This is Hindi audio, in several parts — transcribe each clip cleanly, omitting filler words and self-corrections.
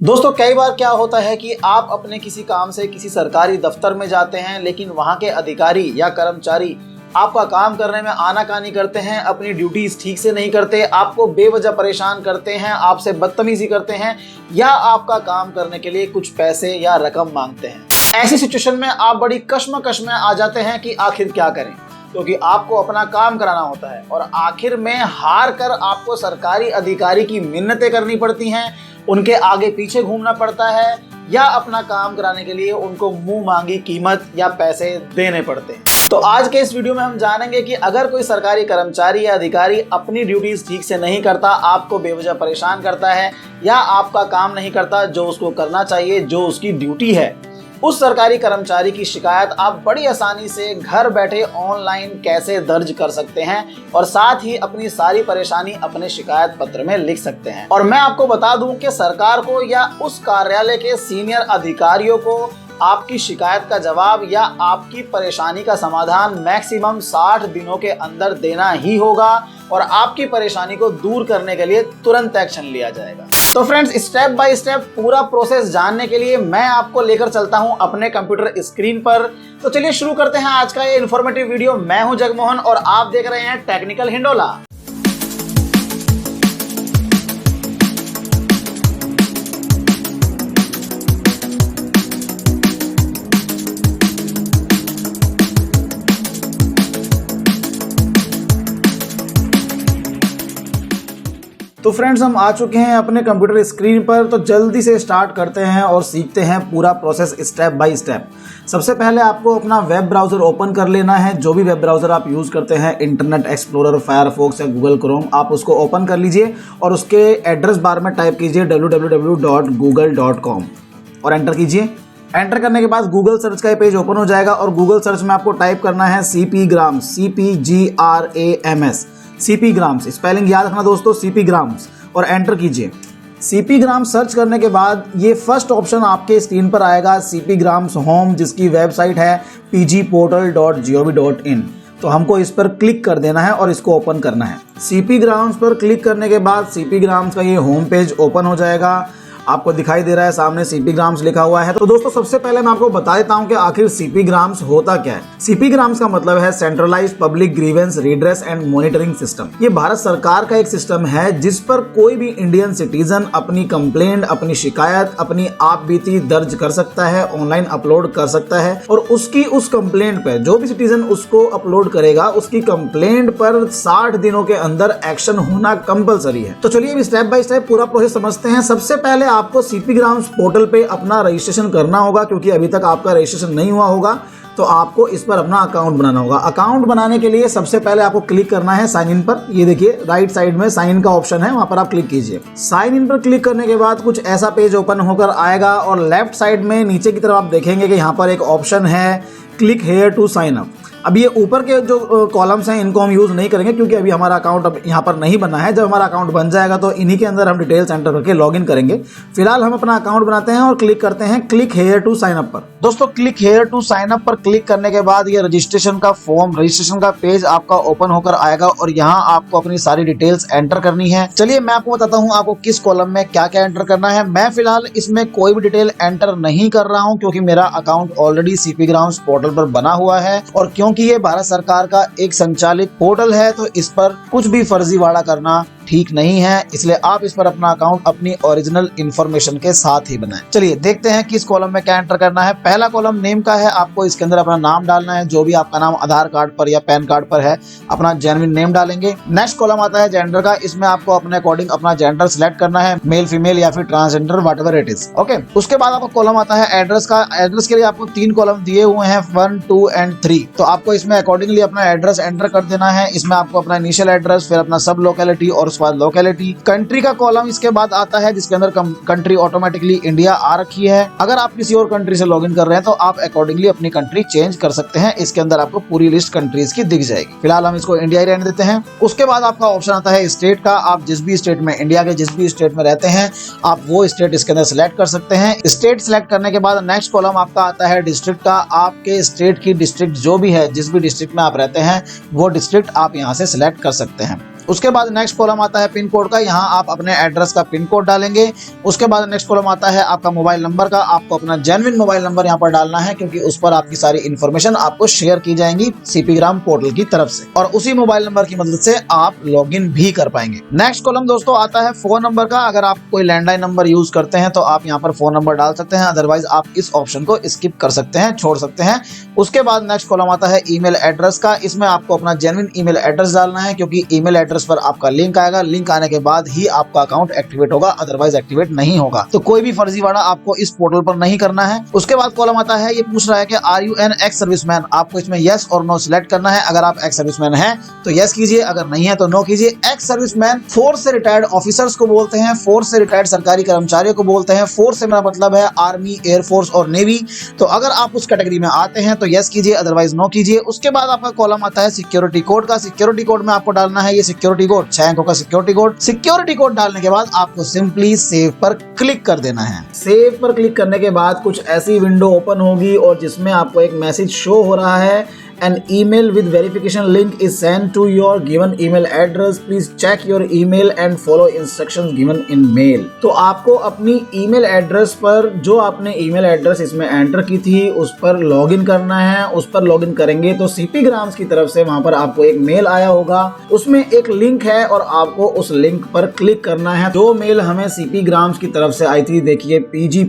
दोस्तों कई बार क्या होता है कि आप अपने किसी काम से किसी सरकारी दफ्तर में जाते हैं, लेकिन वहां के अधिकारी या कर्मचारी आपका काम करने में आनाकानी करते हैं, अपनी ड्यूटीज ठीक से नहीं करते, आपको बेवजह परेशान करते हैं, आपसे बदतमीजी करते हैं या आपका काम करने के लिए कुछ पैसे या रकम मांगते हैं। ऐसी सिचुएशन में आप बड़ी कश्मकश में आ जाते हैं कि आखिर क्या करें, क्योंकि आपको अपना काम कराना होता है और आखिर में हार कर आपको सरकारी अधिकारी की मिन्नतें करनी पड़ती हैं, उनके आगे पीछे घूमना पड़ता है या अपना काम कराने के लिए उनको मुंह मांगी कीमत या पैसे देने पड़ते हैं। तो आज के इस वीडियो में हम जानेंगे कि अगर कोई सरकारी कर्मचारी या अधिकारी अपनी ड्यूटीज ठीक से नहीं करता, आपको बेवजह परेशान करता है या आपका काम नहीं करता जो उसको करना चाहिए, जो उसकी ड्यूटी है, उस सरकारी कर्मचारी की शिकायत आप बड़ी आसानी से घर बैठे ऑनलाइन कैसे दर्ज कर सकते हैं और साथ ही अपनी सारी परेशानी अपने शिकायत पत्र में लिख सकते हैं। और मैं आपको बता दूं कि सरकार को या उस कार्यालय के सीनियर अधिकारियों को आपकी शिकायत का जवाब या आपकी परेशानी का समाधान मैक्सिमम 60 दिनों के अंदर देना ही होगा और आपकी परेशानी को दूर करने के लिए तुरंत एक्शन लिया जाएगा। तो फ्रेंड्स, स्टेप बाय स्टेप पूरा प्रोसेस जानने के लिए मैं आपको लेकर चलता हूं अपने कंप्यूटर स्क्रीन पर। तो चलिए शुरू करते हैं आज का ये इन्फॉर्मेटिव वीडियो। मैं हूं जगमोहन और आप देख रहे हैं टेक्निकल हिंडोला। तो फ्रेंड्स, हम आ चुके हैं अपने कंप्यूटर स्क्रीन पर। तो जल्दी से स्टार्ट करते हैं और सीखते हैं पूरा प्रोसेस स्टेप बाय स्टेप। सबसे पहले आपको अपना वेब ब्राउज़र ओपन कर लेना है। जो भी वेब ब्राउज़र आप यूज़ करते हैं, इंटरनेट एक्सप्लोरर, फायरफॉक्स या गूगल क्रोम, आप उसको ओपन कर लीजिए और उसके एड्रेस बार में टाइप कीजिए www.google.com और एंटर कीजिए। एंटर करने के बाद गूगल सर्च का पेज ओपन हो जाएगा और गूगल सर्च में आपको टाइप करना है CPGRAMS, CPGRAMS, CPGRAMS। स्पेलिंग याद रखना दोस्तों, CPGRAMS, और एंटर कीजिए। CPGRAMS सर्च करने के बाद ये फर्स्ट ऑप्शन आपके स्क्रीन पर आएगा, CPGRAMS होम, जिसकी वेबसाइट है pgportal.gov.in। तो हमको इस पर क्लिक कर देना है और इसको ओपन करना है। CPGRAMS पर क्लिक करने के बाद CPGRAMS का ये होम पेज ओपन हो जाएगा। आपको दिखाई दे रहा है सामने CPGRAMS लिखा हुआ है। तो दोस्तों सबसे पहले मैं आपको बता देता हूं कि आखिर CPGRAMS होता क्या है। CPGRAMS का मतलब है centralised public grievance redress and monitoring system. ये भारत सरकार का एक सिस्टम है जिस पर कोई भी इंडियन सिटीजन अपनी कंप्लेंट, अपनी शिकायत, अपनी आप बीती दर्ज कर सकता है, ऑनलाइन अपलोड कर सकता है और उसकी उस कंप्लेंट पर जो भी सिटीजन उसको अपलोड करेगा, उसकी कंप्लेंट पर 60 दिनों के अंदर एक्शन होना कंपलसरी है। तो चलिए अब स्टेप बाय स्टेप पूरा प्रोसेस समझते हैं। सबसे पहले आपको CPGRAMS पोर्टल पे अपना रजिस्ट्रेशन करना होगा, क्योंकि अभी तक आपका रजिस्ट्रेशन नहीं हुआ होगा। तो आपको इस पर अपना अकाउंट बनाना होगा। अकाउंट बनाने के लिए सबसे पहले आपको क्लिक करना है साइन इन पर। ये देखिए राइट साइड में साइन इन का ऑप्शन है, वहां पर आप क्लिक कीजिए। साइन इन पर क्लिक करने के बाद कुछ ऐसा पेज ओपन होकर आएगा और लेफ्ट साइड में नीचे की तरफ आप देखेंगे कि यहाँ पर एक ऑप्शन है click here to sign up. अब ये ऊपर के जो कॉलम्स हैं इनको हम यूज़ नहीं करेंगे, क्योंकि अभी हमारा अकाउंट अब यहाँ पर नहीं बना है। जब हमारा अकाउंट बन जाएगा तो इन्हीं के अंदर हम डिटेल्स एंटर करके लॉगिन करेंगे। फिलहाल हम अपना अकाउंट बनाते हैं और क्लिक करते हैं click here to sign up पर। दोस्तों click here to sign up पर क्लिक करने के बाद ये रजिस्ट्रेशन का फॉर्म, रजिस्ट्रेशन का पेज आपका ओपन होकर आएगा और यहाँ आपको अपनी सारी डिटेल्स एंटर करनी है। चलिए मैं आपको बताता हूँ आपको किस कॉलम में क्या क्या एंटर करना है। मैं फिलहाल इसमें कोई भी डिटेल एंटर नहीं कर रहा हूँ, क्योंकि मेरा अकाउंट ऑलरेडी CPGRAMS पोर्टल पर बना हुआ है और क्योंकि ये भारत सरकार का एक संचालित पोर्टल है तो इस पर कुछ भी फर्जीवाड़ा करना ठीक नहीं है। इसलिए आप इस पर अपना अकाउंट अपनी ओरिजिनल इंफॉर्मेशन के साथ ही बनाएं। चलिए देखते हैं किस कॉलम में क्या एंटर करना है। पहला कॉलम नेम का है, आपको इसके अंदर अपना नाम डालना है। जो भी आपका नाम आधार कार्ड पर या पैन कार्ड पर है, अपना जेन्युइन नेम डालेंगे। नेक्स्ट कॉलम आता है जेंडर का। इसमें आपको अपने अकॉर्डिंग अपना जेंडर सिलेक्ट करना है, मेल, फीमेल या फिर transgender, whatever it is. Okay, उसके बाद आपका कॉलम आता है एड्रेस का। एड्रेस के लिए आपको 3 कॉलम दिए हुए हैं, 1, 2 एंड 3। तो आपको इसमें अकॉर्डिंगली अपना एड्रेस एंटर कर देना है। इसमें आपको अपना इनिशियल एड्रेस, फिर अपना सब लोकेलिटी और उसके बाद लोकेलिटी। कंट्री का कॉलम इसके बाद आता है, जिसके अंदर कंट्री ऑटोमेटिकली इंडिया आ रखी है। अगर आप किसी और कंट्री से लॉगिन कर रहे हैं तो आप अकॉर्डिंगली अपनी कंट्री चेंज कर सकते हैं। इसके अंदर आपको पूरी लिस्ट कंट्रीज की दिख जाएगी। फिलहाल हम इसको इंडिया ही रहने देते हैं। उसके बाद आपका ऑप्शन आता है स्टेट का। आप जिस भी स्टेट में, इंडिया के जिस भी स्टेट में रहते हैं, आप वो स्टेट इसके अंदर सिलेक्ट कर सकते हैं। स्टेट सिलेक्ट करने के बाद नेक्स्ट कॉलम आपका आता है डिस्ट्रिक्ट का। आपके स्टेट की डिस्ट्रिक्ट जो भी है, जिस भी डिस्ट्रिक्ट में आप रहते हैं, वो डिस्ट्रिक्ट आप यहाँ से सिलेक्ट कर सकते हैं। उसके बाद नेक्स्ट कॉलम आता है पिन कोड का, यहाँ आप अपने एड्रेस का पिन कोड डालेंगे। उसके बाद नेक्स्ट कॉलम आता है आपका मोबाइल नंबर का, आपको अपना जेन्युइन मोबाइल नंबर यहाँ पर डालना है क्योंकि उस पर आपकी सारी इन्फॉर्मेशन आपको शेयर की जाएंगी सीपीग्राम पोर्टल की तरफ से और उसी मोबाइल नंबर की मदद से आप लॉगिन भी कर पाएंगे। नेक्स्ट कॉलम दोस्तों आता है फोन नंबर का। अगर आप कोई लैंडलाइन नंबर यूज करते हैं तो आप यहाँ पर फोन नंबर डाल सकते हैं, अदरवाइज आप इस ऑप्शन को स्किप कर सकते हैं, छोड़ सकते हैं। उसके बाद नेक्स्ट कॉलम आता है ईमेल एड्रेस का। इसमें आपको अपना जेन्युइन ईमेल एड्रेस डालना है क्योंकि ईमेल एड्रेस पर आपका लिंक आएगा, लिंक आने के बाद ही आपका अकाउंट एक्टिवेट होगा, अदरवाइज एक्टिवेट नहीं होगा। तो कोई भी फर्जीवाड़ा आपको इस पोर्टल पर नहीं करना है। उसके बाद कॉलम आता है, ये पूछ रहा है कि are you an ex serviceman. आपको इसमें यस और नो सिलेक्ट करना है। अगर आप एक्स सर्विसमैन हैं तो यस कीजिए, अगर नहीं है तो नो कीजिए। एक्स सर्विसमैन फोर्स से रिटायर्ड ऑफिसर्स को बोलते हैं, फोर्स से रिटायर्ड सरकारी कर्मचारियों को बोलते हैं। फोर्स से मेरा मतलब है आर्मी, एयरफोर्स और नेवी। तो अगर आप उस कैटेगरी में आते हैं तो यस कीजिए, अदरवाइज नो कीजिए। उसके बाद आपका कॉलम आता है सिक्योरिटी कोड का। सिक्योरिटी कोड में आपको डालना है ये सिक्योरिटी कोड, 6 अंकों का सिक्योरिटी कोड। सिक्योरिटी कोड डालने के बाद आपको सिंपली सेव पर क्लिक कर देना है। सेव पर क्लिक करने के बाद कुछ ऐसी विंडो ओपन होगी और जिसमें आपको एक मैसेज शो हो रहा है, An email with verification link is sent to your given email address. Please check your email and follow instructions given in mail. तो आपको अपनी ईमेल एड्रेस पर, जो आपने ईमेल एड्रेस इसमें एंटर की थी, उस पर लॉगिन करना है। उस पर लॉगिन करेंगे तो सीपीग्राम्स की तरफ से वहां पर आपको एक मेल आया होगा, उसमें एक लिंक है और आपको उस लिंक पर क्लिक करना है। जो मेल हमें सीपीग्राम्स की तरफ से आई थी, देखिए पीजी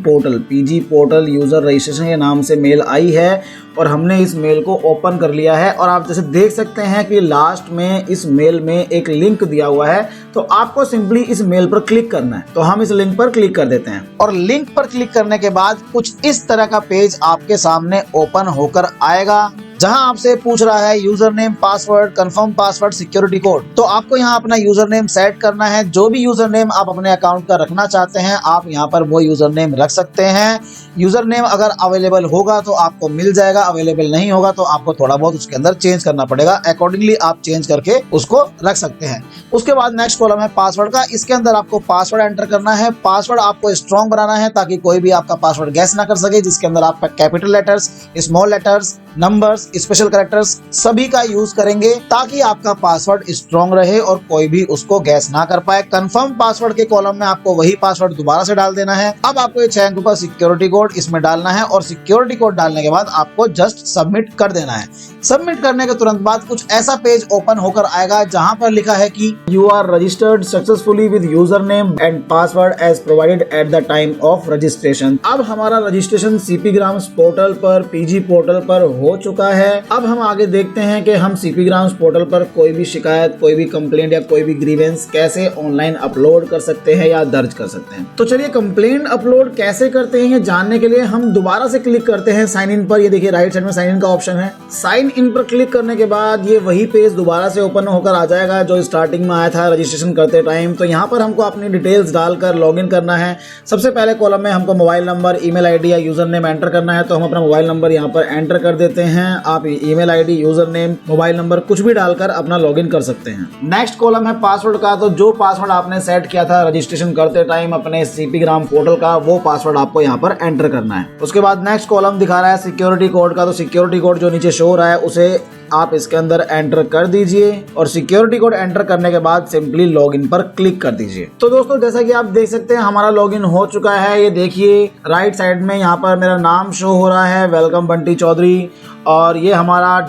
पोर्टल यूजर रजिस्ट्रेशन के नाम से मेल आई है और हमने इस मेल को ओपन कर लिया है। और आप जैसे देख सकते हैं कि लास्ट में इस मेल में एक लिंक दिया हुआ है, तो आपको सिंपली इस मेल पर क्लिक करना है। तो हम इस लिंक पर क्लिक कर देते हैं और लिंक पर क्लिक करने के बाद कुछ इस तरह का पेज आपके सामने ओपन होकर आएगा, जहां आपसे पूछ रहा है user name, password, confirm password, security code. तो आपको यहां अपना यूजर नेम सेट करना है। जो भी यूजर नेम आप अपने अकाउंट का रखना चाहते हैं आप यहां पर वो यूजर नेम रख सकते हैं। यूजर नेम अगर अवेलेबल होगा तो आपको मिल जाएगा, अवेलेबल नहीं होगा तो आपको थोड़ा बहुत उसके अंदर चेंज करना पड़ेगा। अकॉर्डिंगली आप चेंज करके उसको रख सकते हैं। उसके बाद नेक्स्ट कॉलम है पासवर्ड का। इसके अंदर आपको पासवर्ड एंटर करना है। पासवर्ड आपको स्ट्रॉन्ग बनाना है ताकि कोई भी आपका पासवर्ड गैस ना कर सके, जिसके अंदर आप capital letters, small letters, numbers, special characters सभी का यूज करेंगे ताकि आपका पासवर्ड स्ट्रॉन्ग रहे और कोई भी उसको गैस ना कर पाए। कंफर्म पासवर्ड के कॉलम में आपको वही पासवर्ड दोबारा से डाल देना है। अब आपको ये 6 अंकों का सिक्योरिटी कोड इसमें डालना है और सिक्योरिटी कोड डालने के बाद आपको जस्ट सबमिट कर देना है। सबमिट करने के तुरंत बाद कुछ ऐसा पेज ओपन होकर आएगा जहां पर लिखा है कि you are registered successfully with user name and password as provided at the time of registration. अब हमारा रजिस्ट्रेशन सीपीग्राम्स पोर्टल पर, पीजी पोर्टल पर हो चुका है। अब हम आगे देखते हैं कि हम सीपीग्राम्स पोर्टल पर कोई भी शिकायत, कोई भी कंप्लेंट या कोई भी ग्रीवेंस कैसे ऑनलाइन अपलोड कर सकते हैं या दर्ज कर सकते हैं। तो चलिए कंप्लेंट अपलोड कैसे करते हैं ये जानने के लिए हम दोबारा से क्लिक करते हैं साइन इन पर। ये देखिए राइट साइड में साइन इन का ऑप्शन है। साइन इन पर क्लिक करने के बाद ये वही पेज दोबारा से ओपन होकर आ जाएगा जो स्टार्टिंग में आया था रजिस्ट्रेशन करते टाइम। तो यहाँ पर हमको अपनी डिटेल्स डालकर लॉगिन करना है। सबसे पहले कॉलम में हमको मोबाइल नंबर, ईमेल आईडी या यूजर नेम एंटर करना है। तो हम अपना मोबाइल नंबर यहाँ पर एंटर कर देते हैं। आप email ID, user name, mobile number कुछ भी डालकर अपना लॉगिन कर सकते हैं। नेक्स्ट कॉलम है पासवर्ड का। तो जो पासवर्ड आपने सेट किया था रजिस्ट्रेशन करते टाइम अपने सीपीग्राम पोर्टल का, वो पासवर्ड आपको यहाँ पर एंटर करना है। उसके बाद नेक्स्ट कॉलम दिखा रहा है सिक्योरिटी कोड का। तो सिक्योरिटी कोड जो नीचे शो हो रहा है उसे आप इसके अंदर एंटर कर दीजिए और सिक्योरिटी कोड एंटर करने के बाद सिंपली लॉगिन पर क्लिक कर दीजिए। तो दोस्तों जैसा कि आप देख सकते हैं हमारा लॉगिन हो चुका है। ये देखिए राइट साइड में यहाँ पर मेरा नाम शो हो रहा है, वेलकम बंटी चौधरी, और ये हमारा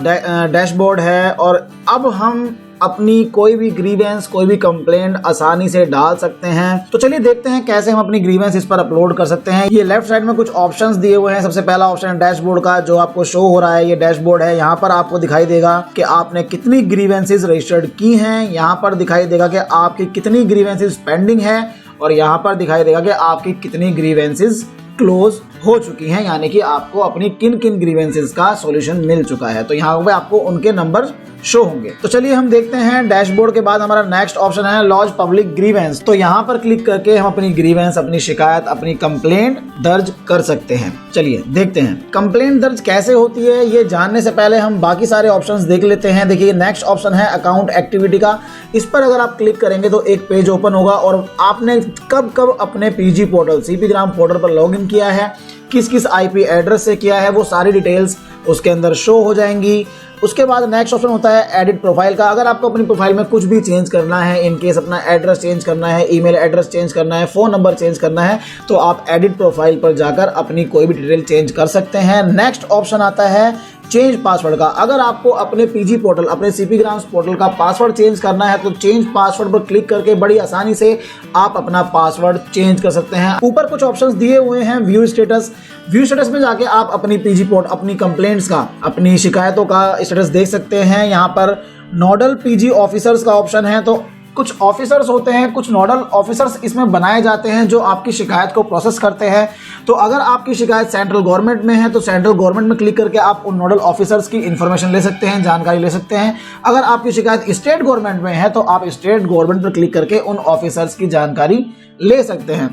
डैशबोर्ड है। और अब हम अपनी कोई भी ग्रीवेंस, कोई भी कंप्लेंट आसानी से डाल सकते हैं। तो चलिए देखते हैं कैसे हम अपनी ग्रीवेंस इस पर अपलोड कर सकते हैं। ये लेफ्ट साइड में कुछ ऑप्शंस दिए हुए हैं। सबसे पहला ऑप्शन है डैशबोर्ड का, जो आपको शो हो रहा है। ये डैशबोर्ड है। यहाँ पर आपको दिखाई देगा कि आपने कितनी ग्रीवेंसेस रजिस्टर्ड की हैं। यहाँ पर दिखाई देगा कि आपकी कितनी ग्रीवेंसेस पेंडिंग है और यहाँ पर दिखाई देगा कि आपकी कितनी ग्रीवेंसेस क्लोज हो चुकी हैं, यानी कि आपको अपनी किन किन ग्रीवेंसेस का सॉल्यूशन मिल चुका है। तो यहाँ पे आपको उनके नंबर शो होंगे। तो चलिए हम देखते हैं डैशबोर्ड के बाद हमारा नेक्स्ट ऑप्शन है लॉज पब्लिक ग्रीवेंस। तो यहाँ पर क्लिक करके हम अपनी ग्रीवेंस, अपनी शिकायत, अपनी कंप्लेंट दर्ज कर सकते हैं। चलिए देखते हैं कंप्लेंट दर्ज कैसे होती है। ये जानने से पहले हम बाकी सारे ऑप्शंस देख लेते हैं। देखिए नेक्स्ट ऑप्शन है अकाउंट एक्टिविटी का। इस पर अगर आप क्लिक करेंगे तो एक पेज ओपन होगा और आपने कब कब अपने पीजी पोर्टल, सीपीग्राम पोर्टल पर लॉगिन किया है, किस किस आईपी एड्रेस से किया है, वो सारी डिटेल्स उसके अंदर शो हो जाएंगी। उसके बाद नेक्स्ट ऑप्शन होता है एडिट प्रोफाइल का। अगर आपको अपनी प्रोफाइल में कुछ भी चेंज करना है, इन केस अपना एड्रेस चेंज करना है, ईमेल एड्रेस चेंज करना है, फोन नंबर चेंज करना है, तो आप एडिट प्रोफाइल पर जाकर अपनी कोई भी डिटेल चेंज कर सकते हैं। नेक्स्ट ऑप्शन आता है चेंज पासवर्ड का। अगर आपको अपने पीजी पोर्टल, अपने सीपी ग्राम्स पोर्टल का पासवर्ड चेंज करना है तो चेंज पासवर्ड पर क्लिक करके बड़ी आसानी से आप अपना पासवर्ड चेंज कर सकते हैं। ऊपर कुछ ऑप्शंस दिए हुए हैं, व्यू स्टेटस। व्यू स्टेटस में जाके आप अपनी पीजी पोर्ट, अपनी कंप्लेंट्स का, अपनी शिकायतों का स्टेटस देख सकते हैं। यहाँ पर नोडल पीजी ऑफिसर्स का ऑप्शन है, तो कुछ ऑफिसर्स होते हैं, कुछ नोडल ऑफिसर्स इसमें बनाए जाते हैं जो आपकी शिकायत को प्रोसेस करते हैं। तो अगर आपकी शिकायत सेंट्रल गवर्नमेंट में है तो सेंट्रल गवर्नमेंट में क्लिक करके आप उन नोडल ऑफिसर्स की इंफॉर्मेशन ले सकते हैं, जानकारी ले सकते हैं। अगर आपकी शिकायत स्टेट गवर्नमेंट में है तो आप स्टेट गवर्नमेंट पर क्लिक करके उन ऑफिसर्स की जानकारी ले सकते हैं।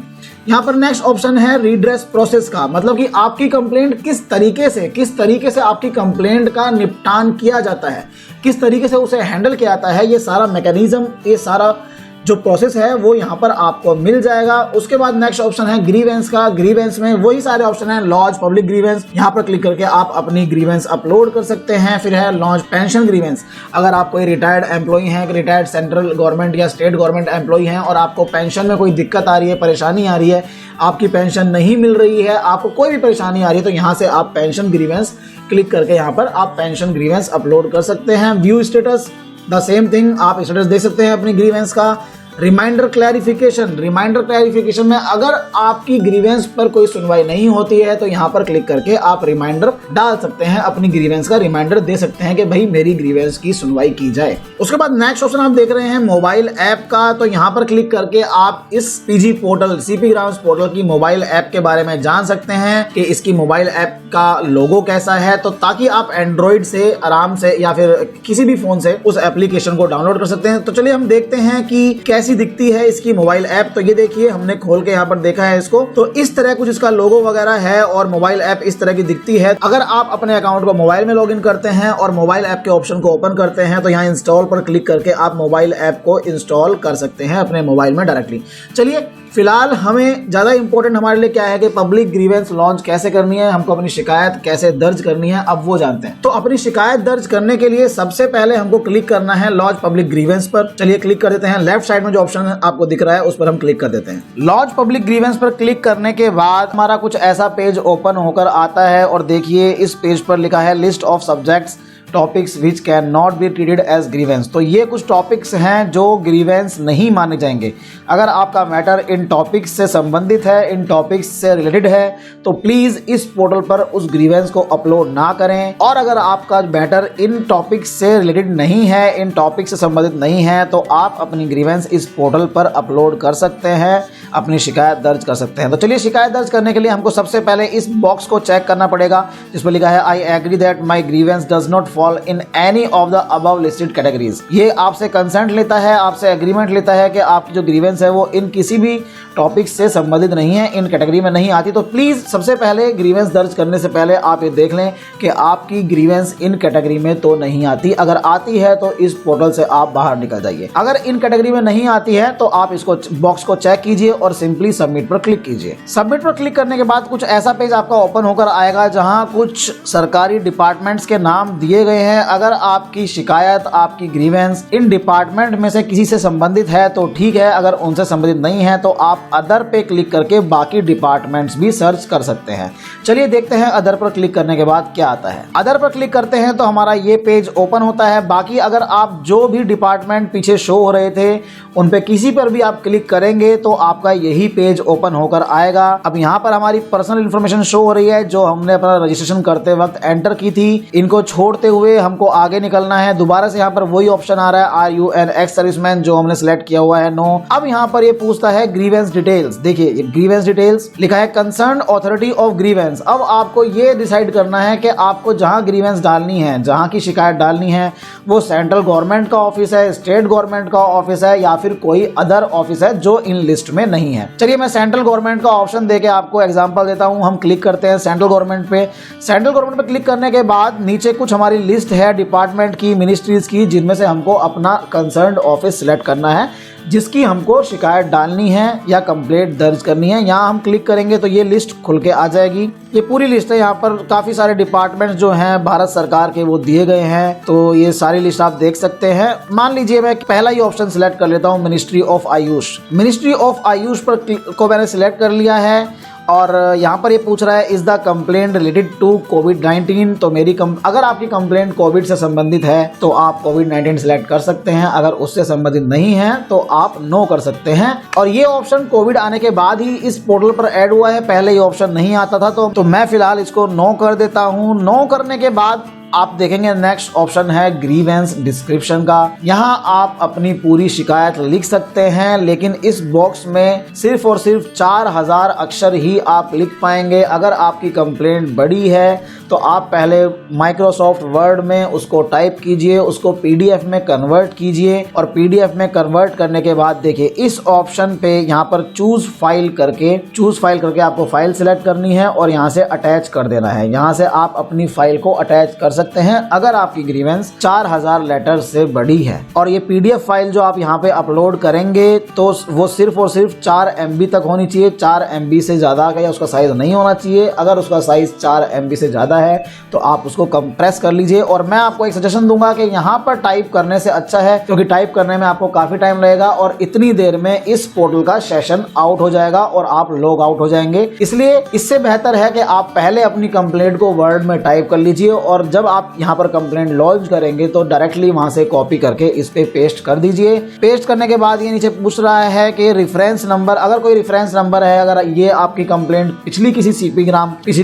यहाँ पर नेक्स्ट ऑप्शन है रिड्रेस प्रोसेस का, मतलब कि आपकी कंप्लेंट किस तरीके से आपकी कंप्लेंट का निपटान किया जाता है, किस तरीके से उसे हैंडल किया जाता है, ये सारा मैकेनिज्म, ये सारा जो प्रोसेस है वो यहाँ पर आपको मिल जाएगा। उसके बाद नेक्स्ट ऑप्शन है ग्रीवेंस का। ग्रीवेंस में वही सारे ऑप्शन है, लॉन्च पब्लिक ग्रीवेंस, यहाँ पर क्लिक करके आप अपनी ग्रीवेंस अपलोड कर सकते हैं। फिर है लॉन्च पेंशन ग्रीवेंस। अगर आप कोई रिटायर्ड एम्प्लॉई हैं, रिटायर्ड सेंट्रल गवर्नमेंट या स्टेट गवर्नमेंट एम्प्लॉई हैं और आपको पेंशन में कोई दिक्कत आ रही है, परेशानी आ रही है, आपकी पेंशन नहीं मिल रही है, आपको कोई भी परेशानी आ रही है, तो यहाँ से आप पेंशन ग्रीवेंस क्लिक करके यहाँ पर आप पेंशन ग्रीवेंस अपलोड कर सकते हैं। View status the same thing, आप स्टेटस देख सकते हैं अपनी ग्रीवेंस का। रिमाइंडर क्लैरिफिकेशन में अगर आपकी ग्रीवेंस पर कोई सुनवाई नहीं होती है तो यहाँ पर क्लिक करके आप रिमाइंडर डाल सकते हैं, अपनी ग्रीवेंस का रिमाइंडर दे सकते हैं कि भाई मेरी ग्रीवेंस की सुनवाई की जाए। उसके बाद नेक्स्ट ऑप्शन आप देख रहे हैं मोबाइल ऐप का, तो यहाँ पर क्लिक करके आप इस PG portal, CP grams portal की मोबाइल ऐप के बारे में जान सकते हैं कि इसकी मोबाइल ऐप का लोगो कैसा है, तो ताकि आप एंड्रॉइड से आराम से या फिर किसी भी फोन से उस एप्लीकेशन को डाउनलोड कर सकते हैं। तो चलिए हम देखते हैं कि कैसी दिखती है इसकी मोबाइल ऐप। तो ये देखिए, हमने खोल के यहाँ पर देखा है इसको, तो इस तरह कुछ इसका लोगो वगैरह है और मोबाइल ऐप इस तरह की दिखती है। अगर आप अपने अकाउंट को मोबाइल में लॉगिन करते हैं और मोबाइल ऐप के ऑप्शन को ओपन करते हैं तो यहाँ इंस्टॉल पर क्लिक करके आप मोबाइल ऐप को इंस्टॉल कर सकते हैं अपने मोबाइल में डायरेक्टली। चलिए फिलहाल हमें ज़्यादा इंपॉर्टेंट हमारे लिए क्या है कि पब्लिक ग्रीवेंस लॉन्च कैसे करनी है, हमको अपनी शिकायत कैसे दर्ज करनी है, अब वो जानते हैं। तो अपनी शिकायत दर्ज करने के लिए सबसे पहले हमको क्लिक करना है लॉन्च पब्लिक ग्रीवेंस पर। चलिए क्लिक कर देते हैं। लेफ्ट साइड में जो ऑप्शन आपको दिख रहा है उस पर हम क्लिक कर देते हैं। लॉन्च पब्लिक ग्रीवेंस पर क्लिक करने के बाद हमारा कुछ ऐसा पेज ओपन होकर आता है और देखिए इस पेज पर लिखा है list of subjects topics which can not be treated as grievance. तो ये कुछ टॉपिक्स हैं जो ग्रीवेंस नहीं माने जाएंगे। अगर आपका मैटर इन टॉपिक्स से संबंधित है, इन टॉपिक्स से रिलेटेड है, तो प्लीज़ इस पोर्टल पर उस ग्रीवेंस को अपलोड ना करें। और अगर आपका मैटर इन टॉपिक्स से रिलेटेड नहीं है, इन टॉपिक्स से संबंधित नहीं है, तो आप अपनी ग्रीवेंस इस पोर्टल पर अपलोड कर सकते हैं, अपनी शिकायत दर्ज कर सकते हैं। तो चलिए शिकायत दर्ज करने के लिए हमको सबसे पहले इस बॉक्स को चेक करना पड़ेगा जिस पर लिखा है I agree that my grievance does not fall in any of the above listed categories. ये आपसे कंसेंट लेता है, आपसे एग्रीमेंट लेता है कि आपकी जो ग्रीवेंस है वो इन किसी भी टॉपिक से संबंधित नहीं है, इन कैटेगरी में नहीं आती। तो प्लीज सबसे पहले ग्रीवेंस दर्ज करने से पहले आप ये देख लें कि आपकी ग्रीवेंस इन कैटेगरी में तो नहीं आती। अगर आती है तो इस पोर्टल से आप बाहर निकल जाइए। अगर इन कैटेगरी में नहीं आती है तो आप इसको बॉक्स को चेक कीजिए और सिंपली सबमिट पर क्लिक कीजिए। सबमिट पर क्लिक करने के बाद कुछ ऐसा पेज आपका ओपन होकर आएगा जहां कुछ सरकारी डिपार्टमेंट्स के नाम दिए गए हैं। अगर आपकी शिकायत, आपकी ग्रीवेंस इन डिपार्टमेंट में से किसी से संबंधित है तो ठीक है, अगर उनसे संबंधित नहीं है तो आप अदर पे क्लिक करके बाकी डिपार्टमेंट्स भी सर्च कर सकते हैं। चलिए देखते हैं अदर पर क्लिक करने के बाद क्या आता है। अदर पर क्लिक करते हैं तो हमारा ये पेज ओपन होता है। बाकी अगर आप जो भी डिपार्टमेंट पीछे शो हो रहे थे उन पे किसी पर भी आप क्लिक करेंगे तो आपका यही पेज ओपन होकर आएगा। अब यहाँ पर हमारी पर्सनल इन्फॉर्मेशन शो हो रही है जो हमने अपना रजिस्ट्रेशन करते वक्त एंटर की थी। इनको छोड़ते हुए हमको आगे निकलना है। दोबारा से यहाँ पर वही ऑप्शन आ रहा है are you an ex serviceman, जो हमने सेलेक्ट किया हुआ है नो। अब यहाँ पर ये पूछता है ग्रीवेंस डिटेल्स। देखिए ये ग्रीवेंस डिटेल्स लिखा है कंसर्न अथॉरिटी ऑफ ग्रीवेंस। अब आपको ये डिसाइड करना है कि आपको जहाँ ग्रीवेंस डालनी है, जहाँ की शिकायत डालनी है, वो सेंट्रल गवर्नमेंट का ऑफिस है, स्टेट गवर्नमेंट का ऑफिस है या फिर कोई अदर ऑफिस है जो इन लिस्ट में नहीं है। चलिए मैं सेंट्रल गवर्नमेंट का ऑप्शन देके आपको एग्जांपल देता हूं। हम क्लिक करते हैं सेंट्रल गवर्नमेंट पे। सेंट्रल गवर्नमेंट पे क्लिक करने के बाद नीचे कुछ हमारी लिस्ट है डिपार्टमेंट की, मिनिस्ट्रीज की, जिनमें से हमको अपना कंसर्न्ड ऑफिस सिलेक्ट करना है जिसकी हमको शिकायत डालनी है या कंप्लेंट दर्ज करनी है। यहाँ हम क्लिक करेंगे तो ये लिस्ट खुल के आ जाएगी। ये पूरी लिस्ट है, यहाँ पर काफ़ी सारे डिपार्टमेंट्स जो हैं भारत सरकार के वो दिए गए हैं, तो ये सारी लिस्ट आप देख सकते हैं। मान लीजिए मैं पहला ही ऑप्शन सिलेक्ट कर लेता हूँ, ministry of Ayush. Ministry of Ayush पर को मैंने सिलेक्ट कर लिया है और यहाँ पर ये पूछ रहा है is the complaint related to कोविड-19। तो अगर आपकी कंप्लेंट कोविड से संबंधित है तो आप कोविड-19 सिलेक्ट कर सकते हैं, अगर उससे संबंधित नहीं है तो आप नो कर सकते हैं। और ये ऑप्शन कोविड आने के बाद ही इस पोर्टल पर ऐड हुआ है, पहले ये ऑप्शन नहीं आता था। तो मैं फिलहाल इसको नो कर देता हूँ। नो करने के बाद आप देखेंगे नेक्स्ट ऑप्शन है ग्रीवेंस डिस्क्रिप्शन का। यहाँ आप अपनी पूरी शिकायत लिख सकते हैं, लेकिन इस बॉक्स में सिर्फ और सिर्फ 4000 अक्षर ही आप लिख पाएंगे। अगर आपकी कंप्लेंट बड़ी है तो आप पहले माइक्रोसॉफ्ट वर्ड में उसको टाइप कीजिए, उसको पीडीएफ में कन्वर्ट कीजिए और पीडीएफ में कन्वर्ट करने के बाद देखिए इस ऑप्शन पे यहाँ पर चूज फाइल करके आपको फाइल सिलेक्ट करनी है और यहाँ से अटैच कर देना है। यहाँ से आप अपनी फाइल को अटैच कर सकते हैं अगर आपकी ग्रीवेंस 4000 लेटर से बड़ी है। और ये पीडीएफ फाइल जो आप यहाँ पे अपलोड करेंगे तो वो सिर्फ और सिर्फ 4 MB तक होनी चाहिए। 4 MB से ज़्यादा का या उसका साइज़ नहीं होना चाहिए। अगर उसका साइज़ 4 MB से ज़्यादा है तो आप उसको कंप्रेस कर लीजिए। और मैं आपको एक सजेशन दूंगा कि यहाँ पर टाइप करने से अच्छा है, क्योंकि टाइप करने में आपको काफ़ी टाइम लगेगा और इतनी देर में इस पोर्टल का सेशन आउट हो जाएगा और आप लॉग आउट हो जाएंगे। इसलिए इससे बेहतर है कि आप पहले अपनी कंप्लेंट को वर्ड में टाइप कर लीजिए और जब आप यहाँ पर कंप्लेंट लॉन्च करेंगे तो डायरेक्टली वहां से कॉपी करके इस पे पेस्ट कर दीजिए। पेस्ट करने के बाद ये नीचे पूछ रहा है कि रेफरेंस नंबर, अगर कोई रेफरेंस नंबर है, अगर ये आपकी कंप्लेंट पिछली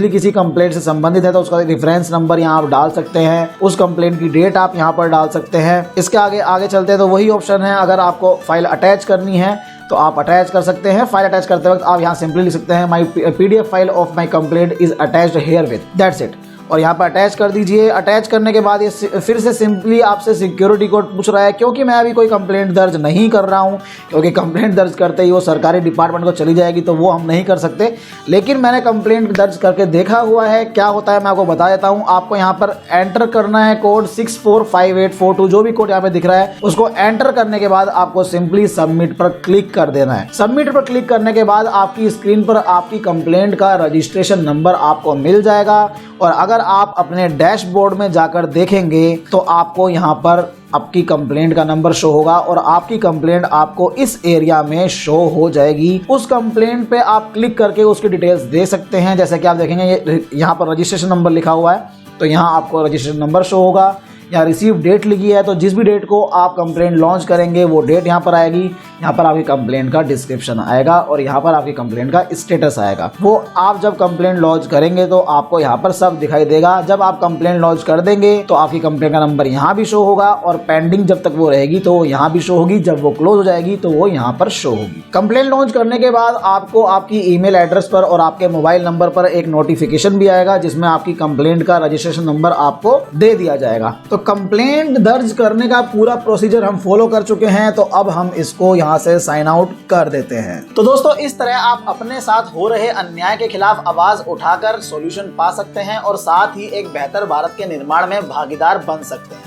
किसी कंप्लेंट से संबंधित है तो उसका रेफरेंस नंबर यहाँ आप डाल सकते हैं। उस कंप्लेंट की डेट आप यहाँ पर डाल सकते हैं। इसके आगे चलते हैं तो वही ऑप्शन है, अगर आपको फाइल अटैच करनी है तो आप अटैच कर सकते हैं। फाइल अटैच करते वक्त आप यहाँ सिंपली लिख सकते हैं my PDF file of my complaint is attached here with, that's it, और यहाँ पर अटैच कर दीजिए। अटैच करने के बाद ये फिर से सिंपली आपसे सिक्योरिटी कोड पूछ रहा है, क्योंकि मैं अभी कोई कंप्लेंट दर्ज नहीं कर रहा हूँ, क्योंकि कंप्लेंट दर्ज करते ही वो सरकारी डिपार्टमेंट को चली जाएगी तो वो हम नहीं कर सकते। लेकिन मैंने कंप्लेंट दर्ज करके देखा हुआ है, क्या होता है मैं आपको बता देता हूँ। आपको यहाँ पर एंटर करना है कोड 645842, जो भी कोड यहाँ पे दिख रहा है उसको एंटर करने के बाद आपको सिंपली सबमिट पर क्लिक कर देना है। सबमिट पर क्लिक करने के बाद आपकी स्क्रीन पर आपकी कंप्लेंट का रजिस्ट्रेशन नंबर आपको मिल जाएगा। और अगर आप अपने डैशबोर्ड में जाकर देखेंगे तो आपको यहाँ पर आपकी कंप्लेंट का नंबर शो होगा और आपकी कंप्लेंट आपको इस एरिया में शो हो जाएगी। उस कंप्लेंट पे आप क्लिक करके उसकी डिटेल्स दे सकते हैं। जैसे कि आप देखेंगे यहाँ पर रजिस्ट्रेशन नंबर लिखा हुआ है, तो यहाँ आपको रजिस्ट्रेशन नंबर शो होगा। यहाँ रिसीव डेट लिखी है, तो जिस भी डेट को आप कंप्लेंट लॉन्च करेंगे वो डेट यहाँ पर आएगी। यहाँ पर आपकी कंप्लेंट का डिस्क्रिप्शन आएगा और यहाँ पर आपकी कंप्लेंट का स्टेटस आएगा। वो आप जब कंप्लेंट लॉन्च करेंगे तो आपको यहाँ पर सब दिखाई देगा। जब आप कंप्लेंट लॉन्च कर देंगे तो आपकी कंप्लेंट का नंबर यहाँ भी शो होगा और पेंडिंग जब तक वो रहेगी तो वो यहाँ भी शो होगी। जब वो क्लोज हो जाएगी तो वो यहाँ पर शो होगी। कंप्लेंट लॉन्च करने के बाद आपको आपकी ईमेल एड्रेस पर और आपके मोबाइल नंबर पर एक नोटिफिकेशन भी आएगा जिसमें आपकी कंप्लेंट का रजिस्ट्रेशन नंबर आपको दे दिया जाएगा। तो कंप्लेंट दर्ज करने का पूरा प्रोसीजर हम फॉलो कर चुके हैं, तो अब हम इसको यहाँ से साइन आउट कर देते हैं। तो दोस्तों, इस तरह आप अपने साथ हो रहे अन्याय के खिलाफ आवाज उठाकर सॉल्यूशन पा सकते हैं और साथ ही एक बेहतर भारत के निर्माण में भागीदार बन सकते हैं।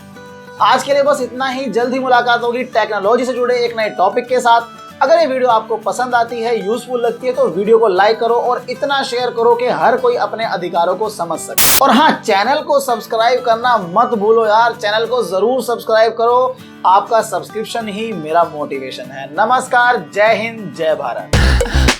आज के लिए बस इतना ही। जल्द ही मुलाकात होगी टेक्नोलॉजी से जुड़े एक नए टॉपिक के साथ। अगर ये वीडियो आपको पसंद आती है, यूजफुल लगती है, तो वीडियो को लाइक करो और इतना शेयर करो कि हर कोई अपने अधिकारों को समझ सके। और हाँ, चैनल को सब्सक्राइब करना मत भूलो यार, चैनल को जरूर सब्सक्राइब करो। आपका सब्सक्रिप्शन ही मेरा मोटिवेशन है। नमस्कार, जय हिंद, जय भारत।